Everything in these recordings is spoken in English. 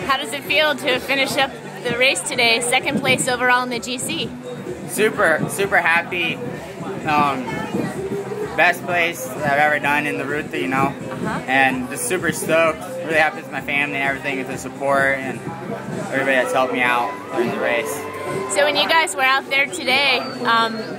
How does it feel to finish up the race today, second place overall in the GC? Super happy. Best place that I've ever done in the Ruta, you know. And just super stoked. Really happy with my family and everything, with the support and everybody that's helped me out during the race. So when you guys were out there today,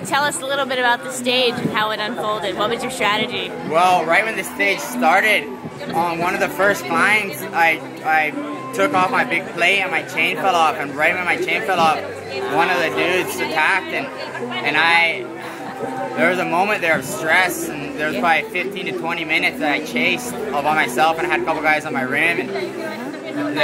tell us a little bit about the stage and how it unfolded. What was your strategy? Well, right when the stage started, on one of the first climbs, I took off my big plate and my chain fell off. And right when my chain fell off, one of the dudes attacked, and there was a moment there of stress, and there was probably 15 to 20 minutes that I chased all by myself, and I had a couple guys on my rim, and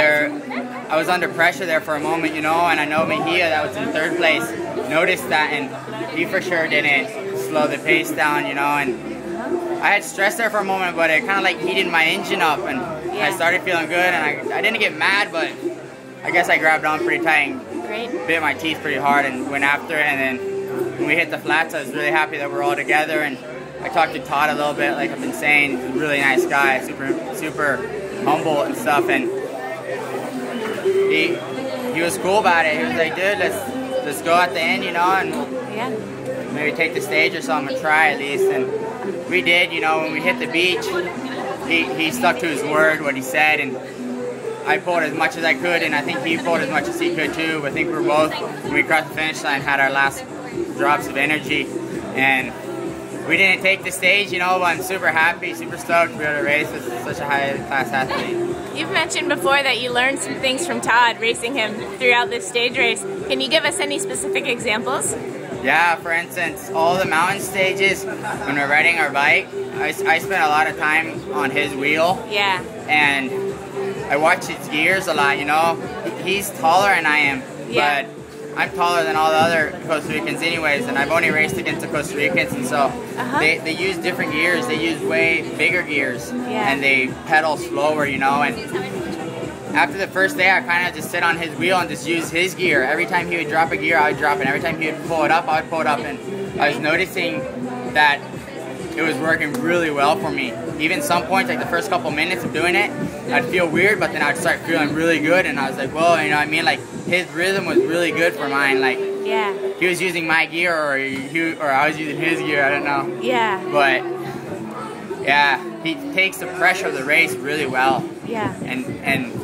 I was under pressure there for a moment, you know, and I know Mejia, that was in third place, noticed that, and he for sure didn't slow the pace down, you know, and I had stress there for a moment, but it kind of like heated my engine up, and I started feeling good, and I didn't get mad, but I guess I grabbed on pretty tight and bit my teeth pretty hard and went after it, and then when we hit the flats, I was really happy that we're all together, and I talked to Todd a little bit, like I've been saying. He's a really nice guy, super humble and stuff, and he was cool about it. He was like, dude, let's go at the end, you know, and we'll maybe take the stage or something and try at least. And we did, you know. When we hit the beach, he stuck to his word, what he said, and I pulled as much as I could, and I think he pulled as much as he could too. I think we were both, when we crossed the finish line, had our last drops of energy, and we didn't take the stage, you know, but I'm super happy, super stoked to be able to race with such a high-class athlete. You've mentioned before that you learned some things from Todd racing him throughout this stage race. Can you give us any specific examples? Yeah, for instance, all the mountain stages, when we're riding our bike, I spent a lot of time on his wheel. Yeah. And I watch his gears a lot, you know. He's taller than I am, but I'm taller than all the other Costa Ricans anyways, and I've only raced against the Costa Ricans, and so they use different gears. They use way bigger gears, and they pedal slower, you know. And after the first day, I kind of just sit on his wheel and just use his gear. Every time he would drop a gear, I would drop it. Every time he would pull it up, I would pull it up, and I was noticing that it was working really well for me. Even some points, like the first couple minutes of doing it, I'd feel weird, but then I'd start feeling really good, and I was like, whoa, you know what I mean? Like, his rhythm was really good for mine. Like, he was using my gear, or I was using his gear, I don't know. Yeah. But, yeah, he takes the pressure of the race really well. Yeah. And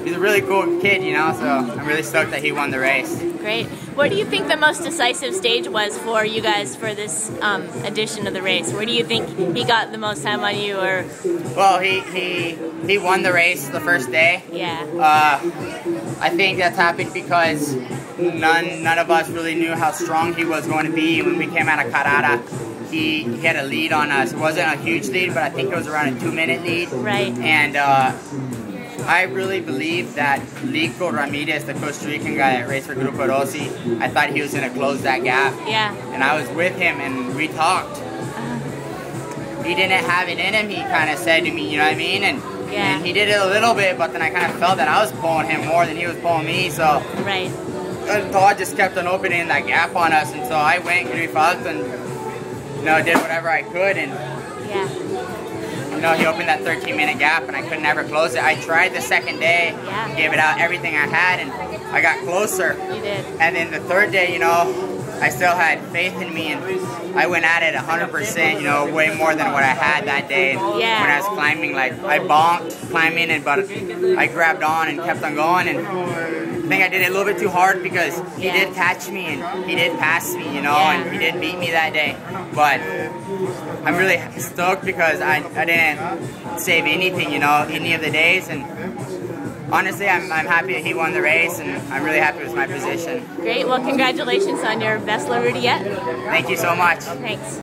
he's a really cool kid, you know, so I'm really stoked that he won the race. Great. What do you think the most decisive stage was for you guys for this edition of the race? Where do you think he got the most time on you? Or well, he won the race the first day. Yeah. I think that's happened because none of us really knew how strong he was going to be when we came out of Carrara. He had a lead on us. It wasn't a huge lead, but I think it was around a 2-minute lead. Right. And I really believe that Lico Ramirez, the Costa Rican guy that raced for Grupo Rossi, I thought he was going to close that gap. Yeah. And I was with him, and we talked. He didn't have it in him, he kind of said to me, you know what I mean? And he did it a little bit, but then I kind of felt that I was pulling him more than he was pulling me, so. Right. And Todd just kept on opening that gap on us, and so I went and we fought and, you know, did whatever I could, and you know, he opened that 13-minute gap, and I could never close it. I tried the second day, gave it out everything I had, and I got closer. You did. And then the third day, you know, I still had faith in me, and I went at it 100%, you know, way more than what I had that day. And when I was climbing, like, I bonked climbing, but I grabbed on and kept on going, and I think I did it a little bit too hard because he did catch me and he did pass me, you know, and he did beat me that day. But I'm really stoked because I didn't save anything, you know, any of the days, and honestly, I'm happy that he won the race, and I'm really happy with my position. Great. Well, congratulations on your best La Ruta yet. Thank you so much. Thanks.